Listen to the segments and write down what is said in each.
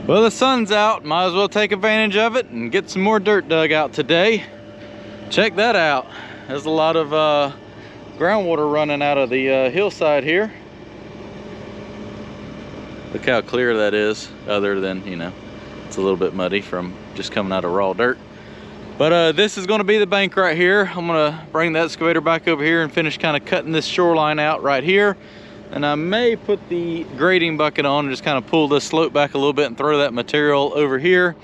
Well, the sun's out, might as well take advantage of it and get some more dirt dug out today. Check that out. There's a lot of groundwater running out of the hillside here. Look how clear that is, other than, you know, it's a little bit muddy from just coming out of raw dirt. But this is gonna be the bank right here. I'm gonna bring the excavator back over here and finish kind of cutting this shoreline out right here. And I may put the grading bucket on and just kind of pull this slope back a little bit and throw that material over here.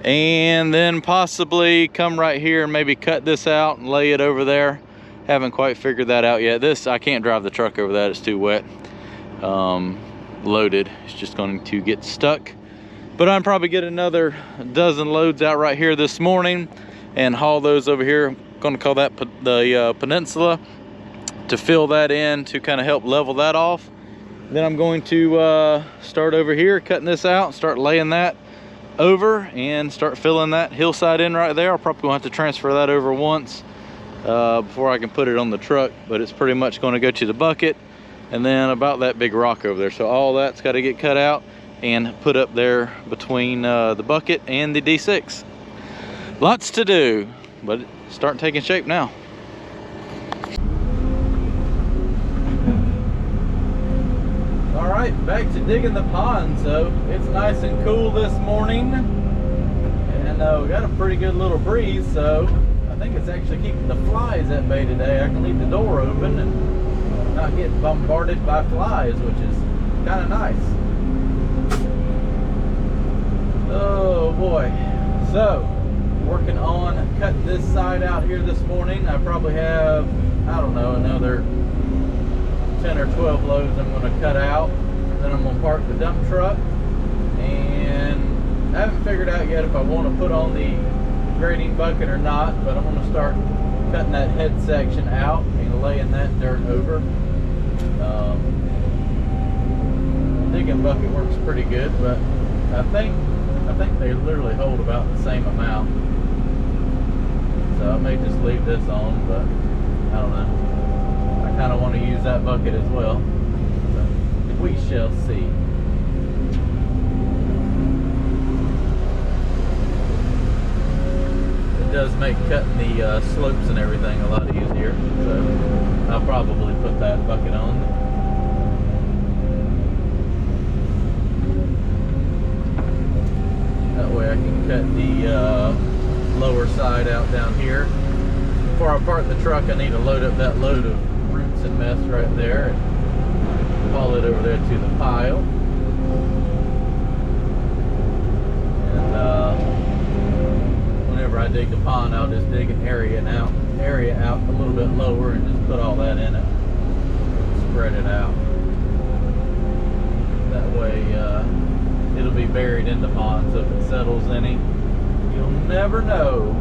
And then possibly come right here and maybe cut this out and lay it over there. Haven't quite figured that out yet. This, I can't drive the truck over that, it's too wet. Loaded, it's just going to get stuck. But I'm probably get another dozen loads out right here this morning and haul those over here. I'm going to call that the peninsula, to fill that in to kind of help level that off. Then I'm going to start over here cutting this out, start laying that over and start filling that hillside in right there. I'll probably gonna have to transfer that over once before I can put it on the truck, but it's pretty much going to go to the bucket and then about that big rock over there. So all that's got to get cut out and put up there between the bucket and the D6. Lots to do, but it's starting taking shape now. All right, back to digging the pond. So it's nice and cool this morning, and we got a pretty good little breeze, so I think it's actually keeping the flies at bay today. I can leave the door open and not get bombarded by flies, which is kind of nice. Oh boy. So working on cutting this side out here this morning. I probably have, I don't know, another 10 or 12 loads I'm going to cut out. Then I'm going to park the dump truck, and I haven't figured out yet if I want to put on the grading bucket or not, but I'm going to start cutting that head section out and laying that dirt over. Digging bucket works pretty good, but I think they literally hold about the same amount. So I may just leave this on, but I don't know. I kind of want to use that bucket as well. So we shall see. It does make cutting the slopes and everything a lot easier. So I'll probably put that bucket on. That way I can cut the lower side out down here. Before I park the truck, I need to load up that load of roots and mess right there and haul it over there to the pile. And whenever I dig the pond, I'll just dig an area out a little bit lower and just put all that in it. Spread it out. That way it'll be buried in the pond, so if it settles any, you'll never know.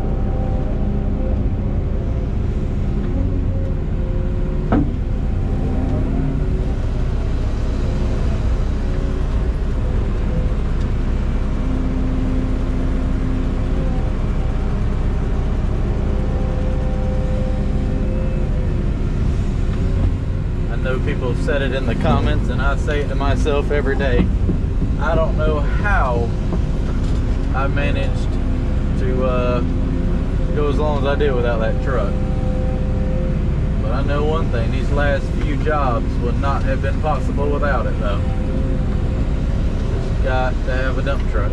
I know people have said it in the comments, and I say it to myself every day. I don't know how I managed to go as long as I did without that truck. But I know one thing, these last few jobs would not have been possible without it though. Just got to have a dump truck.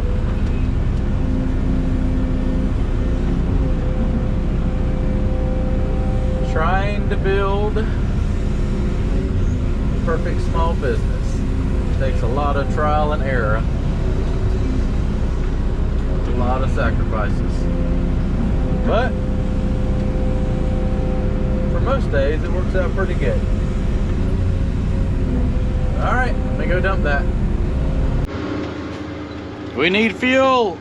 Trying to build a perfect small business. Takes a lot of trial and error, a lot of sacrifices, but for most days it works out pretty good. All right, let me go dump that. We need fuel.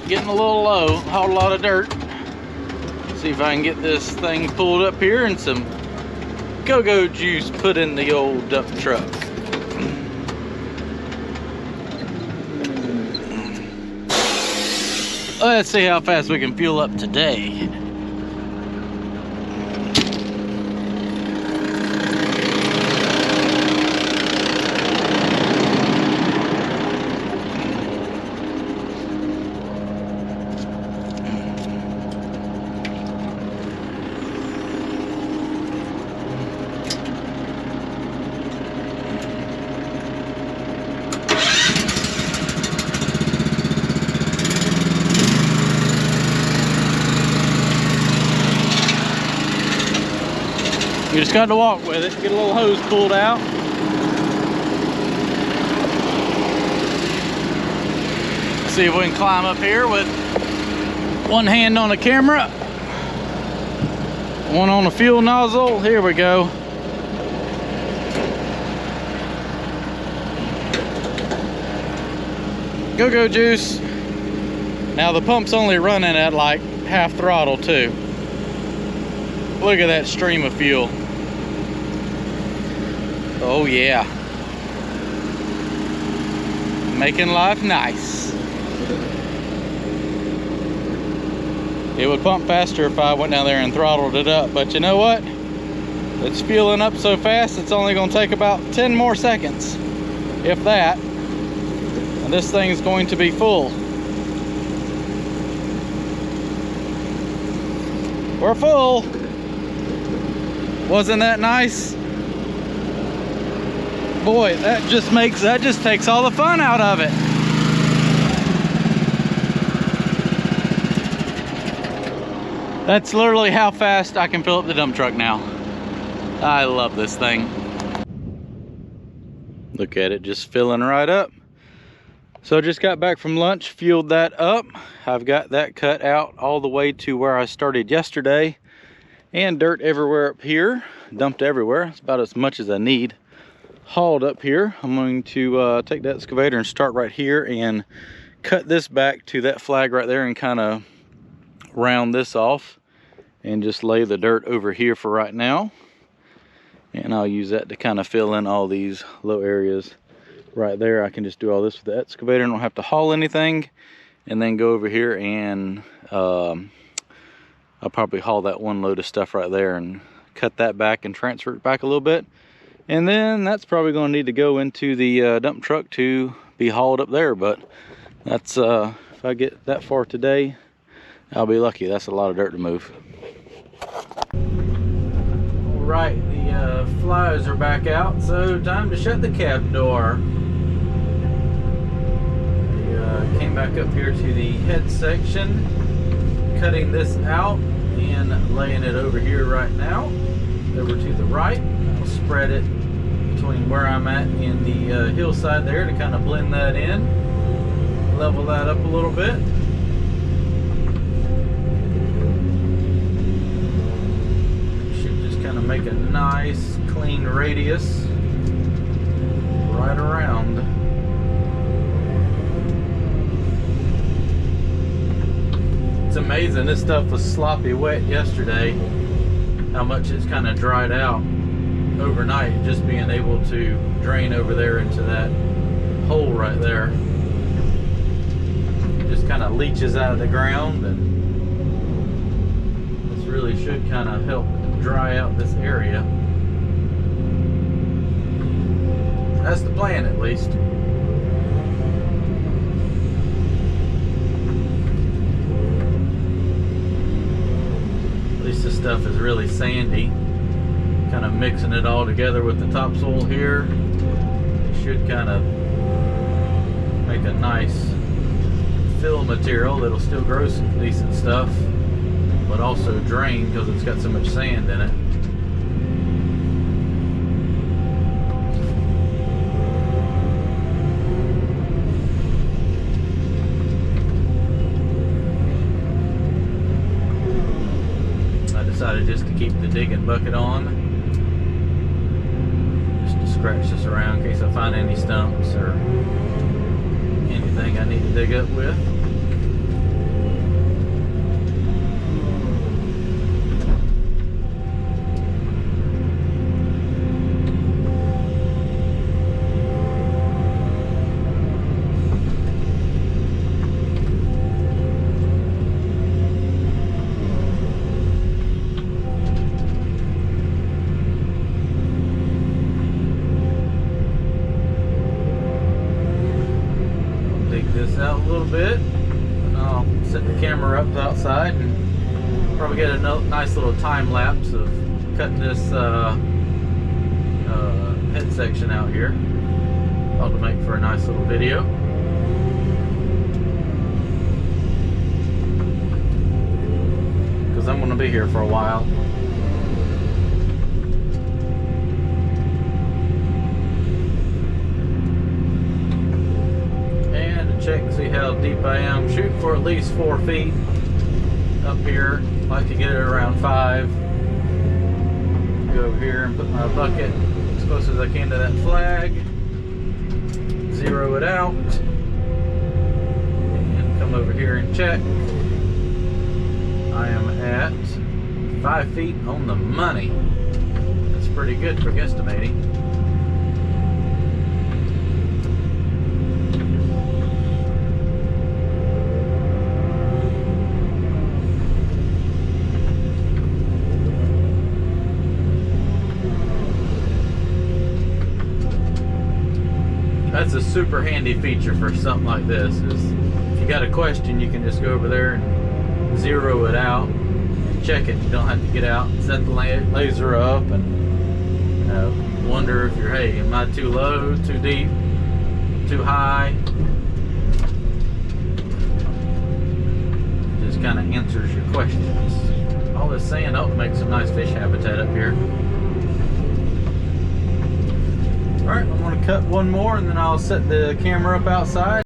Getting a little low, hauled a lot of dirt. See if I can get this thing pulled up here and some go-go juice put in the old dump truck. Let's see how fast we can fuel up today. You just got to walk with it. Get a little hose pulled out. See if we can climb up here with one hand on the camera, one on the fuel nozzle. Here we go. Go juice. Now the pump's only running at like half throttle too. Look at that stream of fuel. Oh yeah. Making life nice. It would pump faster if I went down there and throttled it up, but you know what? It's fueling up so fast, it's only gonna take about 10 more seconds, if that. And this thing is going to be full. We're full. Wasn't that nice? Boy, that just takes all the fun out of it. That's literally how fast I can fill up the dump truck now. I love this thing. Look at it, just filling right up. So I just got back from lunch, fueled that up. I've got that cut out all the way to where I started yesterday. And dirt everywhere up here, dumped everywhere. It's about as much as I need hauled up here. I'm going to take the excavator and start right here and cut this back to that flag right there and kind of round this off and just lay the dirt over here for right now. And I'll use that to kind of fill in all these low areas right there. I can just do all this with the excavator and don't have to haul anything, and then go over here and I'll probably haul that one load of stuff right there and cut that back and transfer it back a little bit. And then that's probably going to need to go into the dump truck to be hauled up there. But that's if I get that far today, I'll be lucky. That's a lot of dirt to move. All right, the flies are back out, so time to shut the cab door. I came back up here to the head section, cutting this out and laying it over here right now, over to the right. I'll spread it between where I'm at and the hillside there to kind of blend that in, level that up a little bit. Should just kind of make a nice clean radius right around. It's amazing, this stuff was sloppy wet yesterday, how much it's kind of dried out overnight, just being able to drain over there into that hole right there. It just kind of leaches out of the ground, and this really should kind of help dry out this area. That's the plan, at least. This stuff is really sandy. Kind of mixing it all together with the topsoil here, it should kind of make a nice fill material that'll still grow some decent stuff, but also drain because it's got so much sand in it. Decided just to keep the digging bucket on, just to scratch this around in case I find any stumps or anything I need to dig up with. Out a little bit, and I'll set the camera up outside and probably get a nice little time lapse of cutting this head section out here. Ought to make for a nice little video. Because I'm going to be here for a while. check and see how deep I am. Shoot for at least 4 feet up here. Like to get it around 5. Go over here and put my bucket as close as I can to that flag. Zero it out. And come over here and check. I am at 5 feet on the money. That's pretty good for guesstimating. That's a super handy feature for something like this. Is if you got a question, you can just go over there and zero it out and check it. You don't have to get out, set the laser up, and wonder if you're, hey, am I too low, too deep, too high? Just kind of answers your questions. All this sand helps make some nice fish habitat up here. Alright, I'm going to cut one more and then I'll set the camera up outside.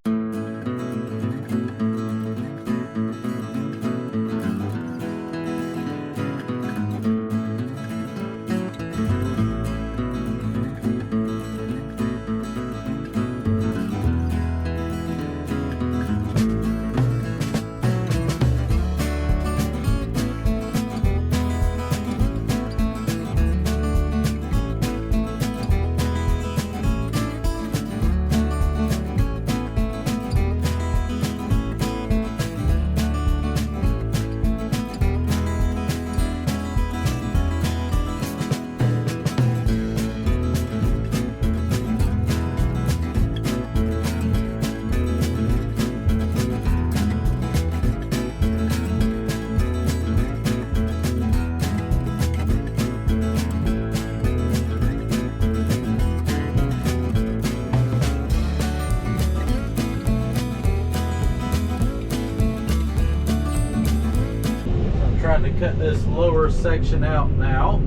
Trying to cut this lower section out now.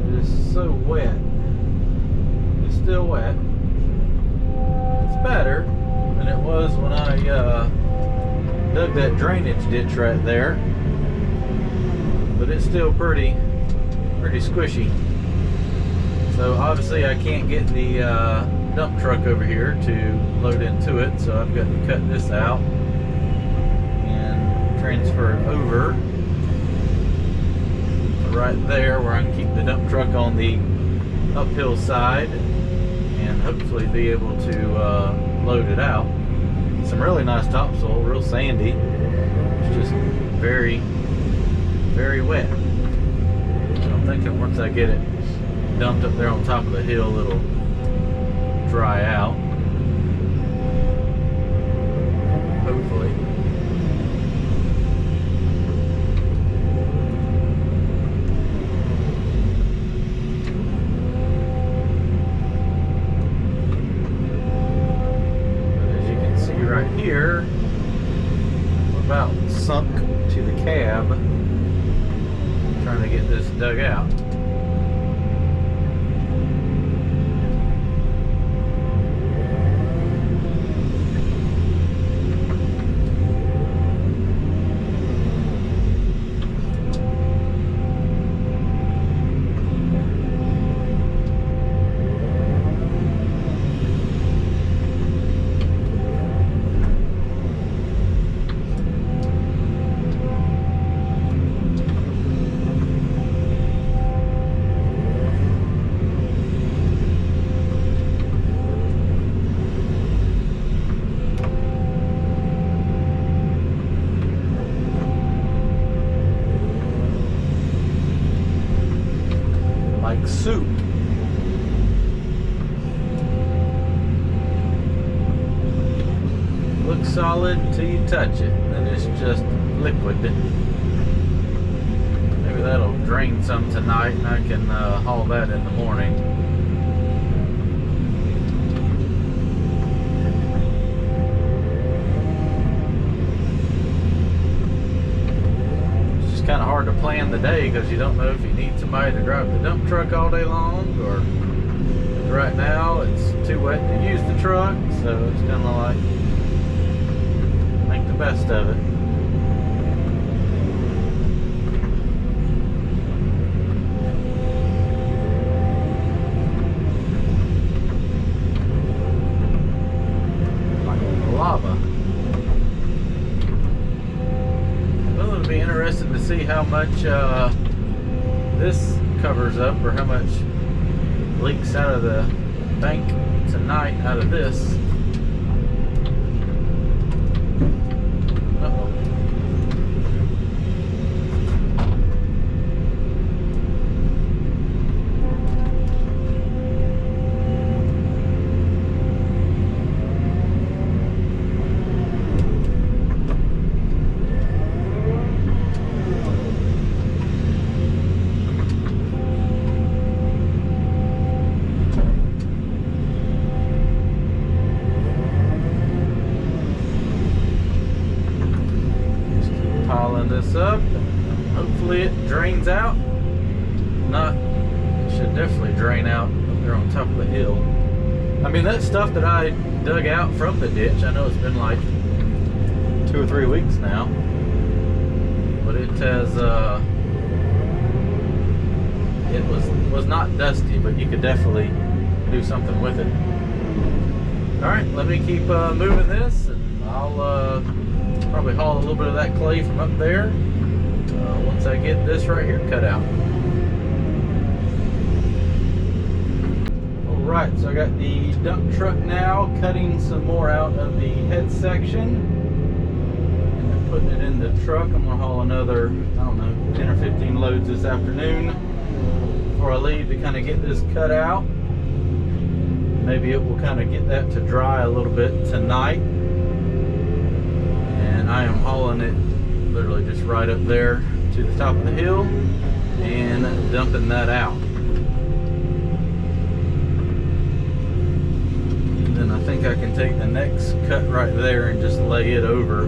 It is so wet. It's still wet. It's better than it was when I dug that drainage ditch right there, but it's still pretty squishy. So obviously I can't get the dump truck over here to load into it, so I've got to cut this out and transfer it over right there where I can keep the dump truck on the uphill side and hopefully be able to load it out. Some really nice topsoil, real sandy. It's just very, very wet. So I'm thinking once I get it dumped up there on top of the hill, it'll dry out. Hopefully. Here, we're about sunk to the cab, trying to get this dug out. Like soup. Looks solid until you touch it, and it's just liquid. Maybe that'll drain some tonight and I can haul that in the morning. Kind of hard to plan the day because you don't know if you need somebody to drive the dump truck all day long, or right now it's too wet to use the truck, so it's kind of like make the best of it. Lava. Well, it'll be interesting to see how much this covers up, or how much leaks out of the bank tonight out of this. Uh-oh. This up. Hopefully it drains out. Not, it should definitely drain out up there on top of the hill. I mean, that stuff that I dug out from the ditch, I know it's been like 2 or 3 weeks now, but it has it was not dusty, but you could definitely do something with it. All right, let me keep moving this, and I'll probably haul a little bit of that clay from up there once I get this right here cut out. Alright, so I got the dump truck now cutting some more out of the head section and then putting it in the truck. I'm going to haul another, I don't know, 10 or 15 loads this afternoon before I leave to kind of get this cut out. Maybe it will kind of get that to dry a little bit tonight. I am hauling it literally just right up there to the top of the hill and dumping that out. And then I think I can take the next cut right there and just lay it over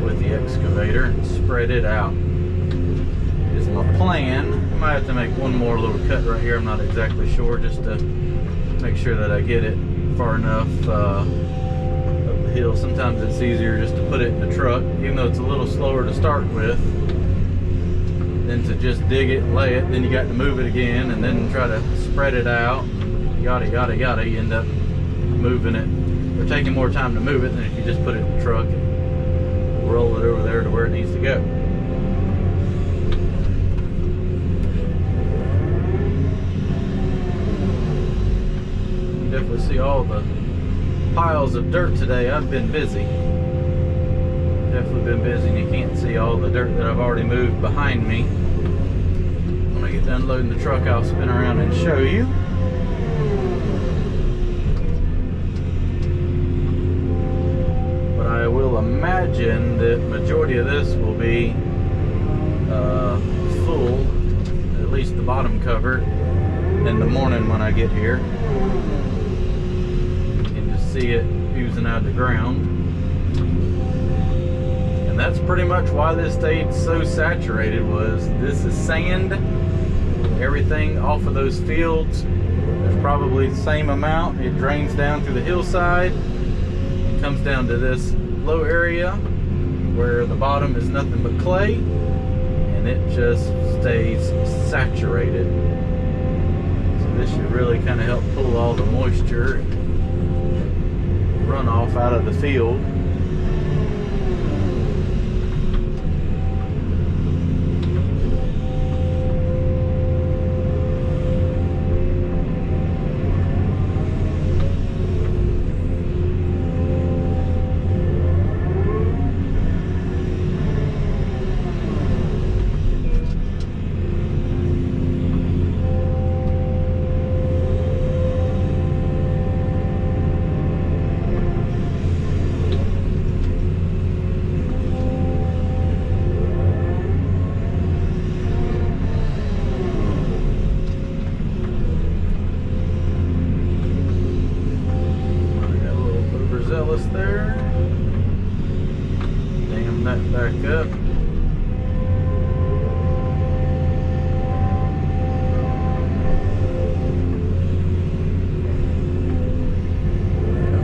with the excavator and spread it out. Is my plan. I might have to make one more little cut right here, I'm not exactly sure, just to make sure that I get it far enough hill. Sometimes it's easier just to put it in the truck, even though it's a little slower to start with, than to just dig it and lay it. Then you got to move it again and then try to spread it out, yada yada yada. You end up moving it, or taking more time to move it than if you just put it in the truck and roll it over there to where it needs to go. You definitely see all the piles of dirt today. I've been busy. Definitely been busy, and you can't see all the dirt that I've already moved behind me. When I get done loading the truck, I'll spin around and show you. But I will imagine that majority of this will be full, at least the bottom cover, in the morning when I get here. See it oozing out of the ground, and that's pretty much why this stayed so saturated. Was this is sand, everything off of those fields, there's probably the same amount. It drains down through the hillside and comes down to this low area where the bottom is nothing but clay, and it just stays saturated. So this should really kind of help pull all the moisture runoff out of the field. There, dam that back up.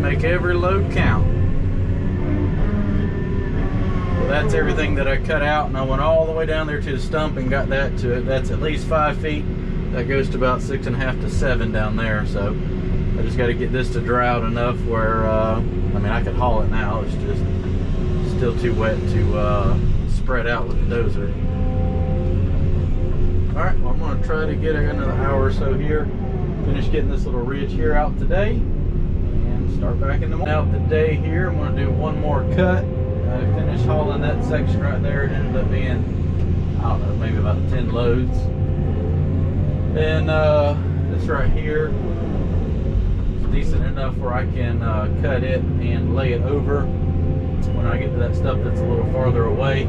Make every load count. that's everything that I cut out, and I went all the way down there to the stump and got that to it. That's at least 5 feet. That goes to about 6.5 to 7 down there. So I just got to get this to dry out enough where, I mean, I could haul it now. It's just still too wet to spread out with the dozer. All right, well, I'm going to try to get another hour or so here, finish getting this little ridge here out today, and start back in the morning. Out the day here, I'm going to do one more cut. I finished hauling that section right there. It ended up being, I don't know, maybe about 10 loads. And this right here is decent enough where I can cut it and lay it over. When I get to that stuff that's a little farther away,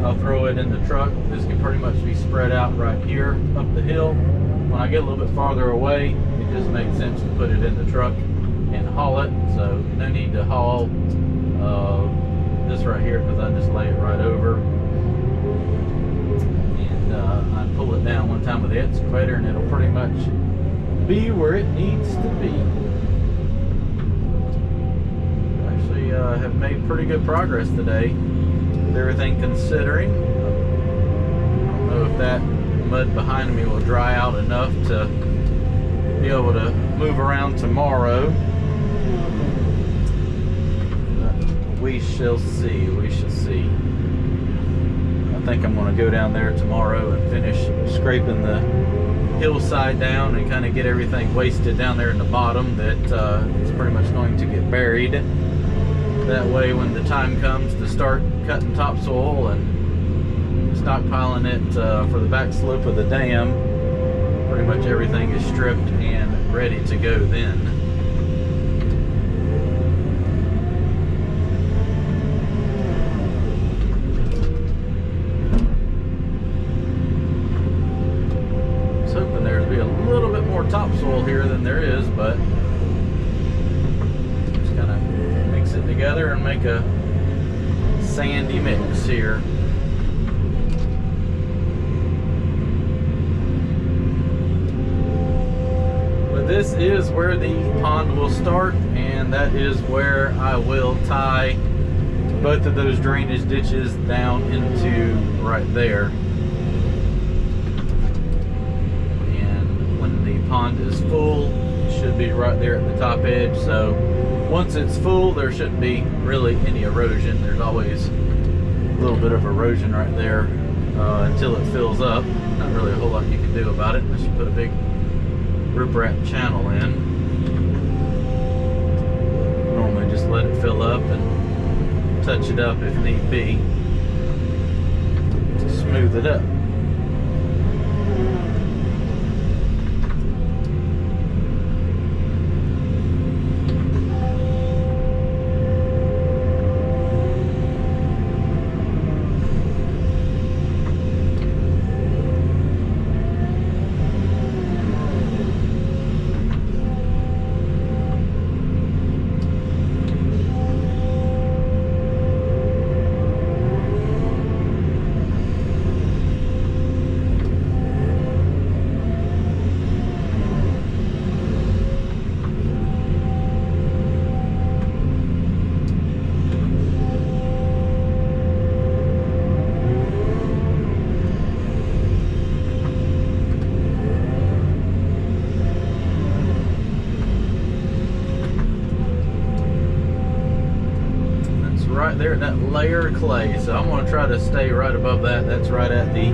I'll throw it in the truck. This can pretty much be spread out right here up the hill. When I get a little bit farther away, it just makes sense to put it in the truck and haul it. So no need to haul this right here, because I just lay it right over. And I pull it down one time with the excavator, and it'll pretty much be where it needs to be. Actually, have made pretty good progress today with everything considering. I don't know if that mud behind me will dry out enough to be able to move around tomorrow. We shall see. We shall see. I think I'm going to go down there tomorrow and finish scraping the hillside down and kind of get everything wasted down there in the bottom that it's pretty much going to get buried. That way, when the time comes to start cutting topsoil and stockpiling it for the back slope of the dam, pretty much everything is stripped and ready to go then. Topsoil here than there is, but just kind of mix it together and make a sandy mix here. But this is where the pond will start, and that is where I will tie both of those drainage ditches down into right there. Pond is full, it should be right there at the top edge. So once it's full, there shouldn't be really any erosion. There's always a little bit of erosion right there until it fills up. Not really a whole lot you can do about it unless you put a big riprap channel in. Normally just let it fill up and touch it up if need be to smooth it up. Right there at that layer of clay, so I'm going to try to stay right above that. That's right at the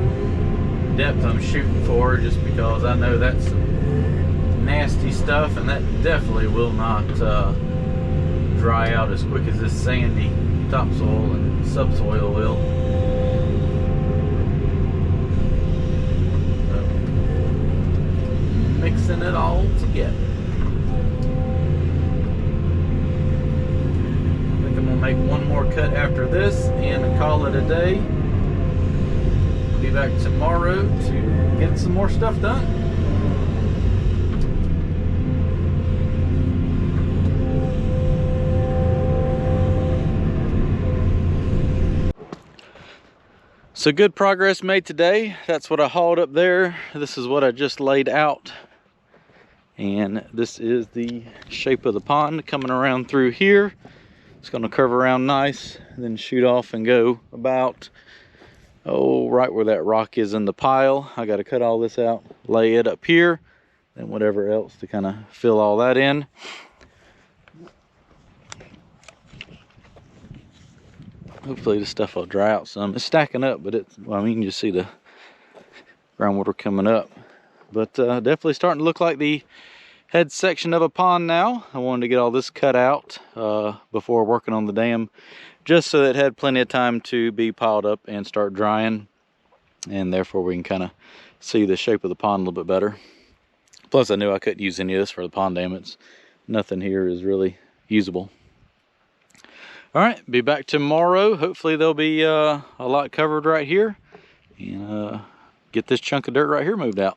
depth I'm shooting for, just because I know that's some nasty stuff, and that definitely will not dry out as quick as this sandy topsoil and subsoil will. So, mixing it all together. Make one more cut after this and call it a day. Be back tomorrow to get some more stuff done. So good progress made today. That's what I hauled up there. This is what I just laid out. And this is the shape of the pond coming around through here. It's going to curve around nice, and then shoot off and go about, right where that rock is in the pile. I got to cut all this out, lay it up here, and whatever else to kind of fill all that in. Hopefully this stuff will dry out some. It's stacking up, but well, I mean, you can just see the groundwater coming up. But definitely starting to look like the head section of a pond now. I wanted to get all this cut out before working on the dam, just so that it had plenty of time to be piled up and start drying, and therefore we can kind of see the shape of the pond a little bit better. Plus I knew I couldn't use any of this for the pond dam. Nothing here is really usable. All right, be back tomorrow. Hopefully there'll be a lot covered right here, and get this chunk of dirt right here moved out.